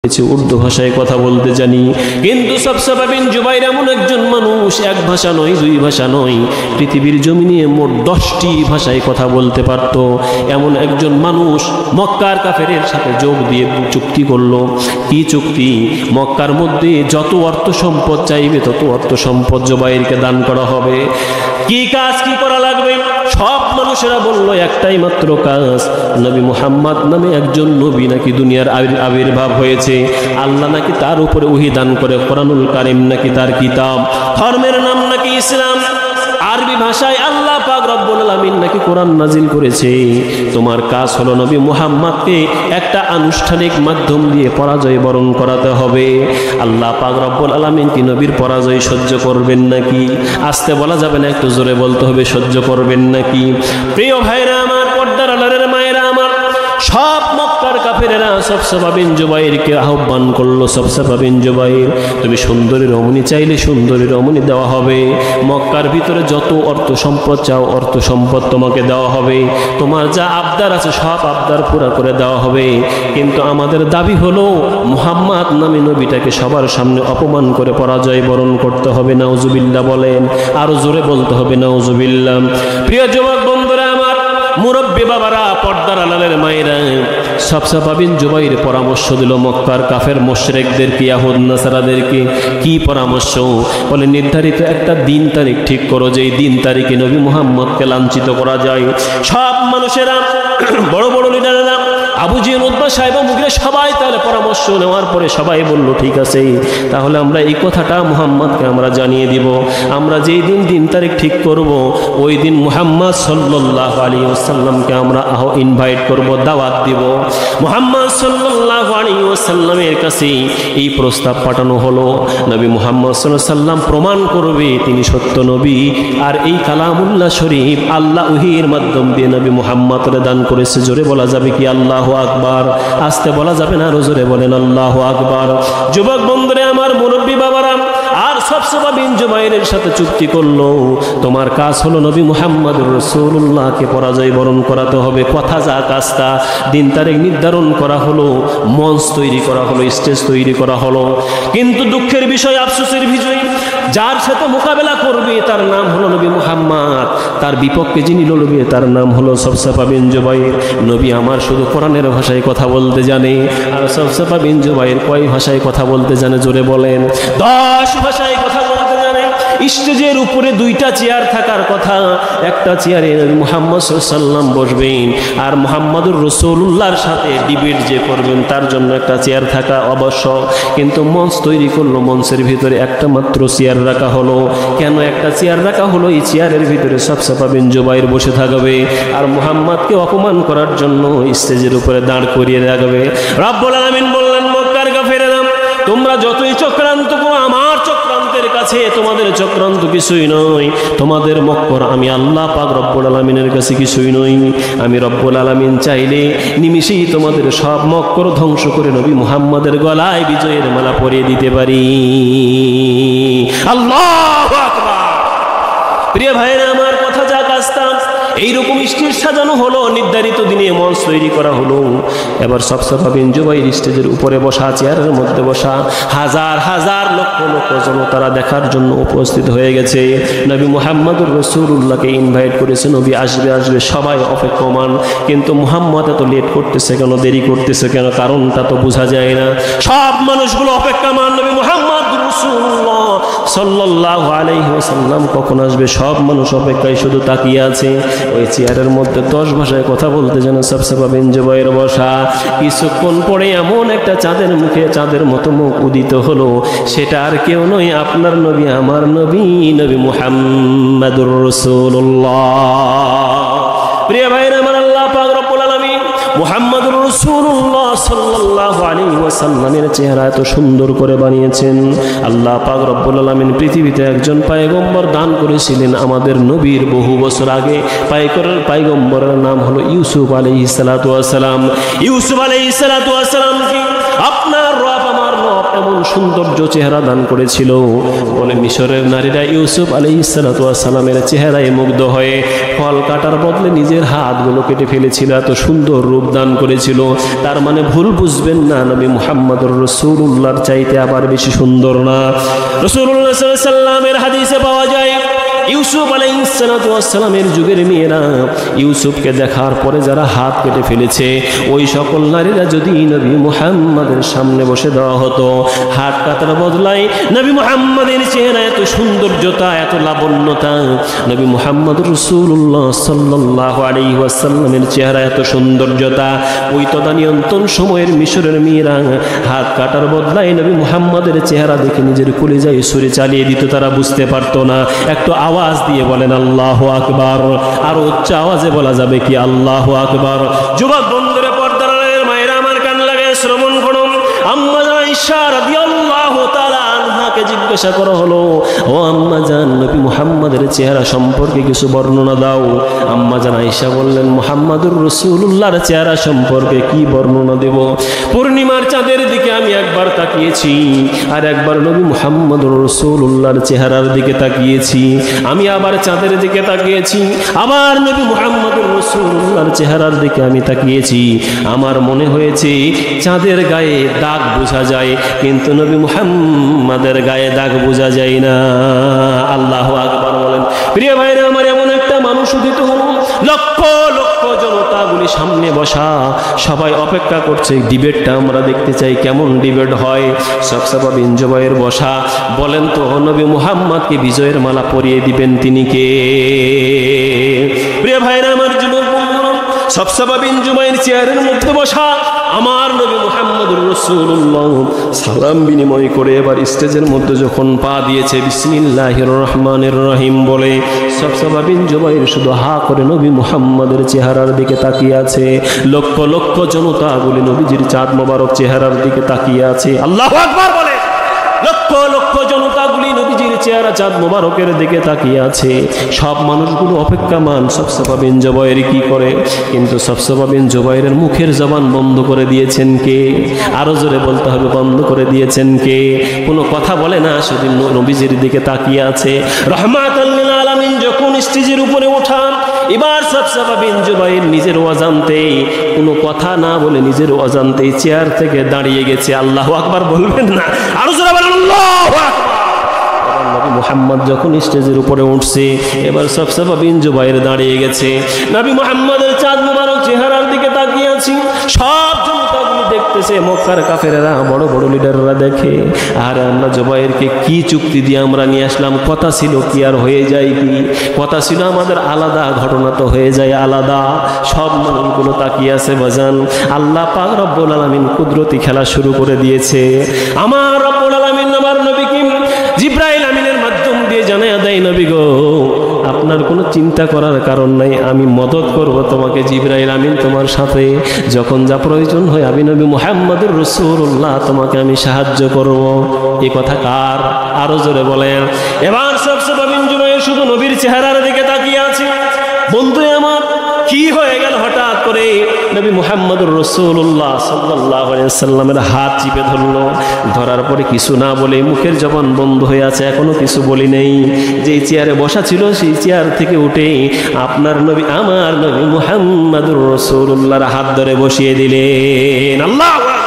উর্দু ভাষায় কথা বলতে জানি, কিন্তু সবসবা বিন জুবাইর এমন একজন মানুষ, এক ভাষা নয়, দুই ভাষা নয়, পৃথিবীর জমিনে মোট 10টি ভাষায় কথা বলতে পারত। এমন একজন মানুষ মক্কার কাফেরের সাথে যোগ দিয়ে চুক্তি করলো। কি চুক্তি? মক্কার মধ্যে যত অর্থ সম্পদ চাইবে তত অর্থ সম্পদ জুবাইরকে দান করা হবে। কি কাজ কি করা লাগবে? সব মানুষেরা বলল একটাই মাত্র কাজ, নবী মুহাম্মদ নামে একজন নবী নাকি দুনিয়ার আবির্ভাব হয়েছে, আল্লাহ নাকি তার উপরে ওহী দান করে, কোরআনুল কারীম নাকি তার কিতাব, ধর্মের নাম নাকি ইসলাম, আরবি ভাষায় আল্লাহ পাক রব্বুল আলামিন নাকি কোরআন নাজিল করেছে। তোমার কাজ হলো নবী মুহাম্মদকে একটা আনুষ্ঠানিক মাধ্যম দিয়ে পরাজয় বরণ করাতে হবে। আল্লাহ পাক রব্বুল আলামিন কি নবীর পরাজয় সহ্য করবেন নাকি? আস্তে বলা যাবে না, একটু জোরে বলতে হবে, সহ্য করবেন নাকি? প্রিয় ভাইরা আমার, পর্দার আড়ালের মায়েরা আমার, সব মক্কার কাফেরেরা সবসবা বিন জুবাইরকে আহ্বান করলো। সবসবা বিন জুবাইর, তুমি সুন্দরী রমণী চাইলে সুন্দরী রমণী দেওয়া হবে, মক্কার ভিতরে যত অর্থ সম্পদ চাও অর্থ সম্পদ তোমাকে দেওয়া হবে, তোমার যা আবদার আছে সব আবদার পুরা করে দেওয়া হবে, কিন্তু আমাদের দাবি হলো মুহাম্মদ নামে নবীটাকে সবার সামনে অপমান করে পরাজয় বরণ করতে হবে। নাউজুবিল্লাহ বলেন, আরো জোরে বলতে হবে নাউজুবিল্লাহ। প্রিয় যুবক বন্ধুরা আমার, মুরব্বী বাবারা, পর্দার আড়ালের মায়েরা, সবসবা বিন জুবাইর পরামর্শ দিল মক্কার কাফের মুশরিকদেরকে, ইয়াহুদ নাসারাদেরকে। কি পরামর্শ? বলে নির্ধারিত একটা দিন তারিখ ঠিক করো, যে দিন তারিখে নবী মুহাম্মদকে লাঞ্ছিত করা যায়। সব মানুষেরা, বড় বড় লিডারেরা, আবু জেহেল, উতবা, সাইবা, মুগিরা, সবাই তাহলে পরামর্শ নেওয়ার পরে সবাই বলল ঠিক আছে, তাহলে আমরা এই কথাটা মুহাম্মদকে আমরা জানিয়ে দিব। আমরা যেই দিন তারিখ ঠিক করব, ওই দিন মুহাম্মদ সাল্লাল্লাহু আলাইহি ওয়াসাল্লামকে আমরা ইনভাইট করব, দাওয়াত দিব। মুহাম্মদ সাল্লাল্লাহু আলাইহি ওয়াসাল্লামের কাছে এই প্রস্তাব পাঠানো হলো। নবী মুহাম্মদ সাল্লাল্লাহু আলাইহি ওয়াসাল্লাম প্রমাণ করবে তিনি সত্য নবী, আর এই কালামুল্লাহ শরীফ আল্লাহ ওহীর মাধ্যম দিয়ে নবী মুহাম্মদকে দান করেছে। জোরে বলা যাবে কি আল্লাহু আকবার? আস্তে বলা যাবে না, আরো জোরে বলেন আল্লাহু আকবার। যুবক বন্ধুরা আমার, মুরব্বী বাবারা, আর সবসবা বিন জুবাইরের সাথে চুক্তি করলো, তোমার কাজ হলো নবী মুহাম্মদুর রাসূলুল্লাহকে পরাজয় বরণ করাতে হবে। কথা যা কাজ তা। দিন তারিখ নির্ধারণ করা হলো, মঞ্চ তৈরি করা হলো, স্টেজ তৈরি করা হলো, কিন্তু দুঃখের বিষয়, আফসোসের বিষয়, যার সাথে মোকাবেলা করবে তার নাম হলো নবী মুহাম্মদ, তার বিপক্ষে যিনি লড়বে তার নাম হলো সবসবা বিন জুবাইর। নবী আমার শুধু কোরআনের ভাষায় কথা বলতে জানে, আর সবসবা বিন জুবাইর কয় ভাষায় কথা বলতে জানে? জোরে বলেন। 10 ভাষায় কথা বলতে জানে। স্টেজের উপরে 2টা চেয়ার থাকার কথা, একটা চেয়ারে নবী মুহাম্মদ সাল্লাল্লাহু আলাইহি ওয়াসাল্লাম বসবেন, আর মুহাম্মদুর রাসূলুল্লাহর সাথে ডিবেট যে করবেন তার জন্য একটা চেয়ার থাকা আবশ্যক। কিন্তু মঞ্চ তৈরি করলো, মঞ্চের ভিতরে একটা মাত্র চেয়ার রাখা হলো। কেন একটা চেয়ার রাখা হলো? এই চেয়ারের ভিতরে সবসবা বিন জুবাইর বসে থাকবে, আর মুহাম্মদকে অপমান করার জন্য স্টেজের উপরে দাঁড় করিয়ে রাখবে। রব্বুল আলামিন বললেন, মক্কার কাফেরেরা, তোমরা যতই চক্রান্ত করো, আমার চক্রান্তের কাছে তোমাদের চক্রান্ত কিছুই নয়। তোমাদের মক্কর আমি আল্লাহ পাক রব্বুল আলামিনের কাছে কিছুই নই। আমি রব্বুল আলামিন চাইলে নিমিষেই তোমাদের সব মক্কর ধ্বংস করে নবী মুহাম্মদের গলায় বিজয়ের মালা পরিয়ে দিতে পারি। আল্লাহু আকবার। প্রিয় ভাইরা আমার, কথা যা কাজতাম, এইরকম স্টেজ সাজানো হলো, নির্ধারিত দিনে মঞ্চ তৈরি করা হলো। এবার সবসবা বিন জুবাইর স্টেজের উপরে বসা, চেয়ারের মধ্যে বসা, হাজার হাজার লক্ষ লক্ষ জনতারা দেখার জন্য উপস্থিত হয়ে গেছে। নবী মুহাম্মদুর রাসূলুল্লাহকে ইনভাইট করেছে, নবী আসবে আসবে, সবাই অপেক্ষমান, কিন্তু মুহাম্মদ এত লেট করতেছে কেন, দেরি করতেছে কেন, কারণটা তো বোঝা যায় না। সব মানুষগুলো অপেক্ষমান, নবী মুহাম্মদ রাসূলুল্লাহ সাল্লাল্লাহু আলাইহি ওয়াসাল্লাম কখন আসবে, সব মানুষ অপেক্ষায় শুধু তাকিয়ে আছে। ওই চেয়ারের মধ্যে 10 ভাষায় কথা বলতে যেন সবসবা বিন জুবাইর বসা। কিছুক্ষণ পরে এমন একটা চাঁদের মুখে চাঁদের মতো মুখ উদিত হলো, সেটা আর কেউ নয়, আপনার নবী, আমার নবী, নবী মুহাম্মদুর রাসূলুল্লাহ। প্রিয় ভাইরা আমার, আল্লাহ পাক রব্বুল আলামিন মুহাম্মদুর রাসূলুল্লাহ সাল্লাল্লাহু আলাইহি ওয়াসাল্লামের চেহারা এত সুন্দর করে বানিয়েছেন। আল্লাহ পাক রব্বুল আলামিন পৃথিবীতে একজন পয়গম্বর দান করেছিলেন আমাদের নবীর বহু বছর আগে। পয়গম্বরের নাম হলো ইউসুফ আলাইহিস সালাতু ওয়াস সালাম। ইউসুফ আলাইহিস সালাতু ওয়াস সালাম কি আপনার রব আমার রব এমন সৌন্দর্য চেহারা দান করেছিল। বলে মিশরের নারীরা ইউসুফ আলাইহিস সালাতু ওয়াস সালামের চেহারায় মুগ্ধ হয়ে ফল কাটার বদলে নিজের হাতগুলো কেটে ফেলেছিল, এত সুন্দর রূপ দান করেছিল। তার মানে ভুল বুঝবেন না, নবী মুহাম্মদুর রাসূলুল্লাহর চাইতে আবার বেশি সুন্দর না? রাসূলুল্লাহ সাল্লাল্লাহু আলাইহি ওয়াসাল্লামের হাদিসে পাওয়া যায় ইউসুফ আলাইহিস সালাতু ওয়াস সালামের যুগের মেয়েরা ইউসুফকে দেখার পরে যারা হাত কেটে ফেলেছে, ওই সকল নারীরা যদি নবী মুহাম্মাদের সামনে বসে দেওয়া হতো, হাত কাটার বদলায় নবী মুহাম্মাদের চেহারা এত সৌন্দর্যতা, এত লাবণ্যতা, নবী মুহাম্মদ রাসূলুল্লাহ সাল্লাল্লাহু আলাইহি ওয়াসাল্লামের চেহারা এত সৌন্দর্যতা, ওই তদানীন্তন সময়ের মিশরের মেয়েরা হাত কাটার বদলায় নবী মুহাম্মাদের চেহারা দেখে নিজের কলিজায় ছুরি চালিয়ে দিত, তারা বুঝতে পারতো না। একটু আওয়াজ দিয়ে বলেন আল্লাহু আকবার। আর উচ্চ আওয়াজে বলা যাবে কি আল্লাহু আকবার? যুবক বন্ধুরা, পর্দার মায়েরা আমার কান লাগায় শ্রবণ করুন। আম্মা আয়েশা রাদিয়াল্লাহু তাআলা আনহাকে জিজ্ঞাসা করা হলো, ও আম্মা জান, নবী মুহাম্মাদের চেহারা সম্পর্কে কিছু বর্ণনা দাও। আম্মা জান আয়েশা বললেন, মুহাম্মাদুর রাসূলুল্লাহর চেহারা সম্পর্কে কি বর্ণনা দেব? পূর্ণিমার চাঁদের দিকে আমি একবার তাকিয়েছি, আর একবার নবী মুহাম্মাদুর রাসূলুল্লাহর চেহারার দিকে তাকিয়েছি। আমি আবার চাঁদের দিকে তাকিয়েছি, আবার নবী মুহাম্মাদুর রাসূলুল্লাহর চেহারার দিকে আমি তাকিয়েছি। আমার মনে হয়েছে চাঁদের গায়ে দাগ বোঝা যায়, কিন্তু নবী মুহাম্মাদের গায়ে দাগ বোঝা যায় না। আল্লাহু আকবার বলেন। প্রিয় ভাইরা আমার, এমন একটা মানুষ উদিত হলো, লক্ষ লক্ষ জনতাগুলি সামনে বসা, সবাই অপেক্ষা করছে ডিবেটটা আমরা দেখতে চাই, কেমন ডিবেট হয়। সফসফা বিন জুবাইর বসা, বলেন তো নবী মুহাম্মদকে বিজয়ের মালা পরিয়ে দিবেন তিনি কে? প্রিয় ভাইরা আমার, যুবক বন্ধুরা, সফসফা বিন জুবাইর চেয়ারের মধ্যে বসা, আমার নবী মুহাম্মদুর রাসূলুল্লাহ সালাম বিনিময় করে এবার স্টেজের মধ্যে যখন পা দিয়েছে, বিসমিল্লাহির রহমানির রহিম বলে, সফসফা বিন জুবাইর শুধু হা করে নবী মুহাম্মদের চেহারার দিকে তাকিয়ে আছে। লক্ষ লক্ষ জনতা বলে নবীজির চাঁদ মোবারক চেহারার দিকে তাকিয়ে আছে। আল্লাহু আকবার বলে। লক্ষ লক্ষ জনতাগুলি নবীজির চেহারা চাঁদ মোবারকের দিকে তাকিয়ে আছে। সব মানুষগুলো অপেক্ষামান সফসফা বিন জুবাইর কি করে, কিন্তু সফসফা বিন জুবাইরের মুখের জবান বন্ধ করে দিয়েছেন কে? আরো জোরে বলতে হবে, বন্ধ করে দিয়েছেন কে? কোনো কথা বলে না, শুধু নবীজির দিকে তাকিয়ে আছে। রাহমাতাল লিল আলামিন যখন স্টেজের উপরে ওঠান, এবার সফসফা বিন জুবাইর নিজের অজান্তে, কোনো কথা না বলে নিজের অজান্তে চেয়ার থেকে দাঁড়িয়ে গেছে। আল্লাহু আকবার বলবেন না? আরো জোরে বলেন আল্লাহু আকবার। নবী মুহাম্মদ যখন স্টেজের উপরে উঠছে, এবার সফসফা বিন জুবাইর দাঁড়িয়ে গেছে। নবী মুহাম্মদের চাঁদ মুবারক চেহারার দিকে তাকিয়ে আছি। সব জনতাগুলো দেখতেছে, মক্কার কাফেরেরা, বড় বড় লিডাররা দেখে, আর আমরা জুবাইরকে কি চুক্তি দিয়ে আমরা নিয়ে আসলাম? কথা ছিল কি আর হয়ে যায় কি? কথা ছিল আমাদের আলাদা, ঘটনা তো হয়ে যায় আলাদা। সব মানুষগুলো তাকিয়ে আছে বাজান। আল্লাহ পাক রব্বুল আলামিন কুদরতি খেলা শুরু করে দিয়েছে। আমার রব্বুল আলামিন আমার নবীকে জিবরাইল আমিনের মাধ্যম দিয়ে জানায়া দেয়, নবী গো, আপনার কোনো চিন্তা করার কারণ নাই, আমি মদত করব তোমাকে। জিবরাইল আমিন তোমার সাথে, যখন যা প্রয়োজন হয় আমি নবী মুহাম্মদুর রাসূলুল্লাহ তোমাকে আমি সাহায্য করব। এই কথা কার? আরো জোরে বলেন। এবার সফসফা বিন জুবাইর শুধু নবীর চেহারার দিকে তাকিয়ে আছে। বন্ধু আমার, কি হয়ে গেল হঠাৎ করে? নবী মুহাম্মদুর রাসূলুল্লাহ সাল্লাল্লাহু আলাইহি ওয়াসাল্লামের হাত চিপে ধরলো। ধরার পরে কিছু না বলে মুখের জবান বন্ধ হয়ে আছে, এখনো কিছু বলি নেই। যেই চেয়ারে বসা ছিল সেই চেয়ার থেকে উঠে আপনার নবী, আমার নবী মুহাম্মদুর রাসূলুল্লাহর হাত ধরে বসিয়ে দিলেন। আল্লাহু আকবার।